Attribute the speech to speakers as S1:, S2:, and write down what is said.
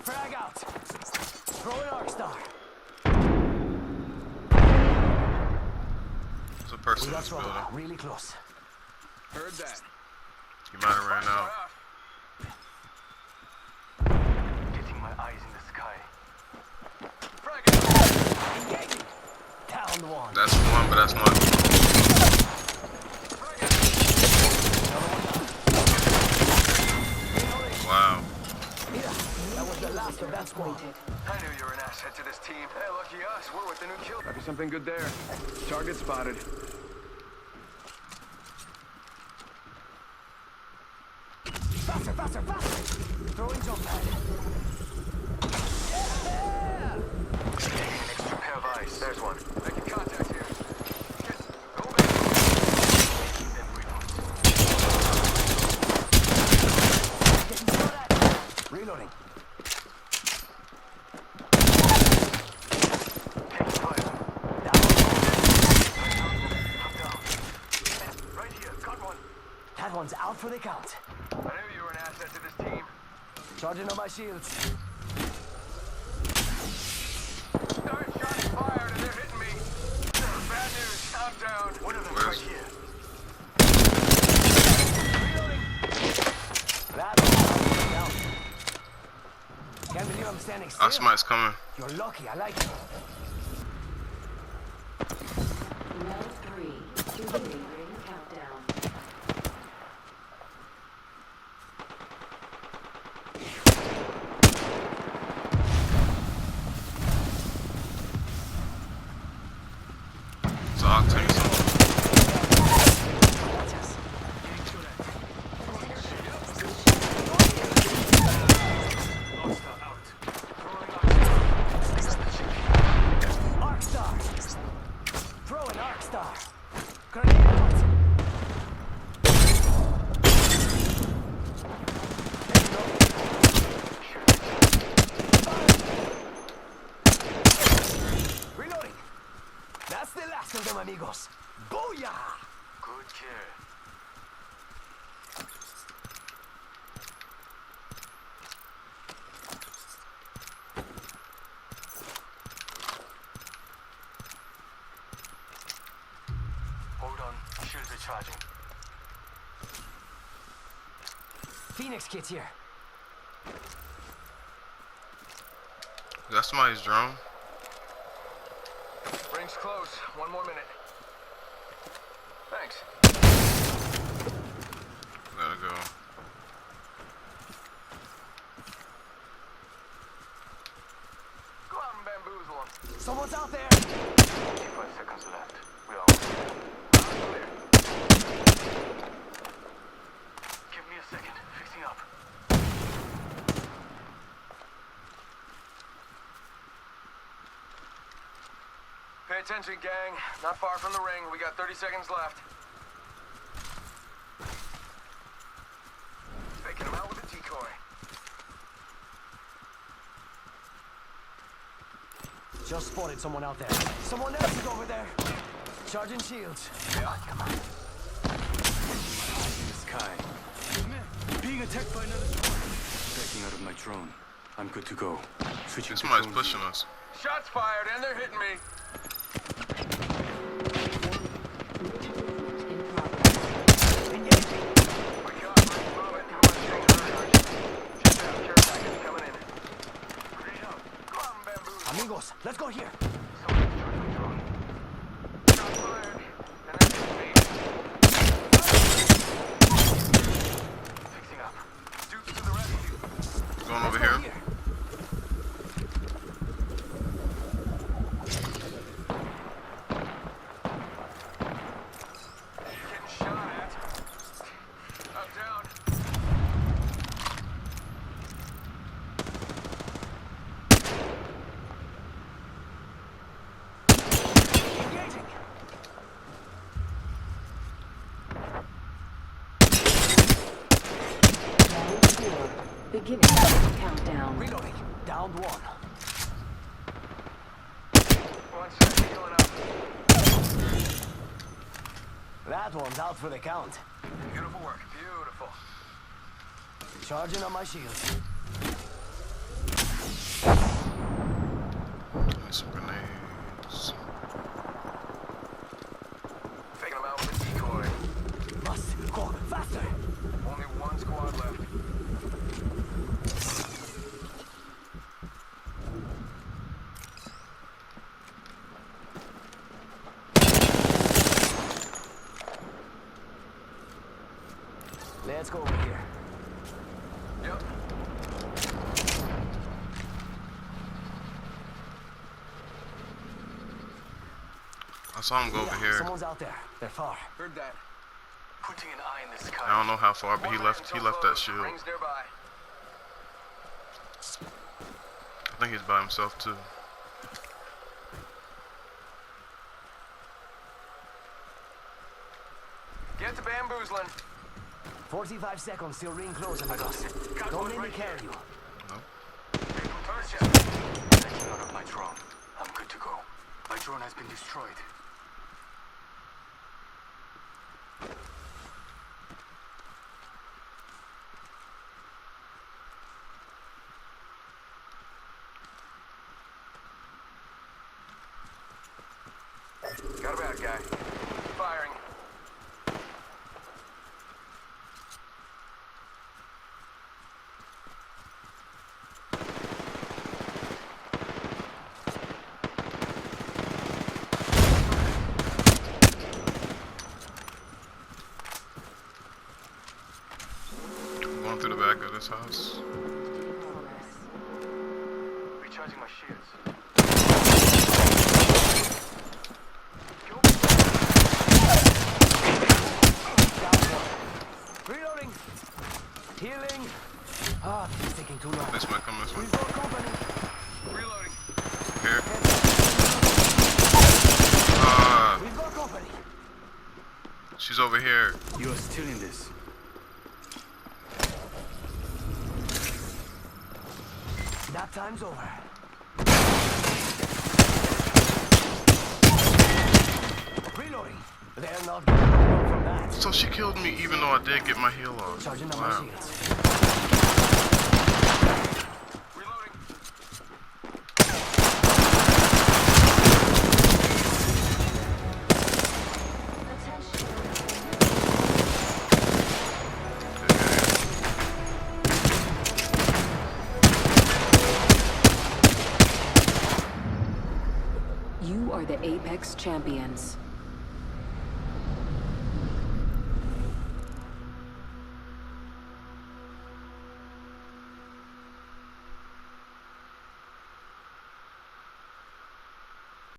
S1: Frag out. Throw an arc star.
S2: There's a person
S1: We
S2: in
S1: got
S2: this
S1: trouble.
S2: building.
S1: Really close.
S3: Heard that.
S2: You might have ran out.
S1: Getting my eyes in the sky.
S3: Frag
S1: Engaging. Down one.
S2: That's one, but that's not. Wow.
S1: Yeah, that was the last of that squad.
S3: I knew you were an asset to this team. Hey, lucky us. We're with the new kill. Might be something good there. Target spotted.
S1: Faster, faster, faster! Throwing jump pad. Yeah!
S3: Taking an extra pair of eyes. There's one. Making contact here. Yes. Go back. Making them reload.
S1: Getting shot at. Reloading.
S3: Taking fire.
S1: Down.
S3: I'm down. Right here. Got one.
S1: That one's out for the count.
S3: I knew you were an asset to this team.
S1: Charging on my shields.
S3: Darn shots fired and they're hitting me. Bad news. I'm down. One of them right here.
S1: Reloading. That one's down. Can't believe I'm standing still.
S2: Somebody's coming.
S1: You're lucky. I like it.
S4: Round 3. Beginning ring countdown.
S2: It's an octane zone.
S1: Watch us. Arc star. Throw an arc star. Grenade out. There you go. Reloading. That's the last of them, amigos. Booyah!
S3: Good care. Hold on. Shields recharging.
S1: Phoenix kit here.
S2: Is that somebody's drone?
S3: Ring's close. One more minute. Thanks.
S2: Gotta go.
S3: Go out and bamboozle him.
S1: Someone's out there.
S3: 25 seconds left. We all clear. Give me a second. Fixing up. Pay attention, gang. Not far from the ring. We got 30 seconds left. Faking him out with a decoy.
S1: Just spotted someone out there. Someone else is over there. Charging shields.
S3: Yeah.
S1: Come on.
S5: Eyes in the sky.
S6: Being attacked by another squad.
S5: Backing out of my drone. I'm good to go. Switching to
S2: Somebody's
S5: drone
S2: pushing
S5: view.
S2: us.
S3: Shots fired, and they're hitting me.
S4: In progress.
S1: Engaging.
S3: We got ring moving. Come on, take a charge. Just out. Care package coming in. Grenade out. Go out and bamboozle.
S1: Amigos, let's go here.
S3: Someone's charging my drone. Shots fired, and they're hitting me. Fixing up. Dukes to the rescue.
S2: Going over
S1: Let's go
S2: here.
S3: Getting shot at. I'm down.
S1: Engaging.
S4: Round 4. Beginning ring countdown.
S1: Reloading. Downed one.
S3: One sec, healing up.
S1: That one's out for the count.
S3: Beautiful work. Beautiful.
S1: Charging on my shields.
S2: Need some grenades.
S3: Taking them out with a decoy.
S1: Must go faster.
S3: Only one squad left.
S1: Let's go over here.
S3: Yep.
S2: I saw him go over here.
S1: Someone's out there. They're far.
S3: Heard that. Putting an eye in the sky.
S2: I don't know how far, but he left that shield.
S3: Rings nearby.
S2: I think he's by himself too.
S3: Get to bamboozling.
S1: 45 seconds till ring close, amigos. Don't let me carry you.
S2: No.
S5: Section out of my drone. I'm good to go. My drone has been destroyed.
S3: Got a bad guy. Firing.
S2: Going through the back of this house.
S3: Recharging my shields.
S1: Reloading. Healing. Ah, this is taking too long.
S2: This might come this way.
S1: We've got company.
S3: Reloading.
S2: Here.
S1: We've got company.
S2: She's over here.
S5: You are still in this.
S1: That time's over. Reloading. They're not going to go from that.
S2: So she killed me even though I did get my heal off.
S1: Charging on my
S2: Wow.
S1: shields.
S3: Reloading.
S4: You are the Apex champions.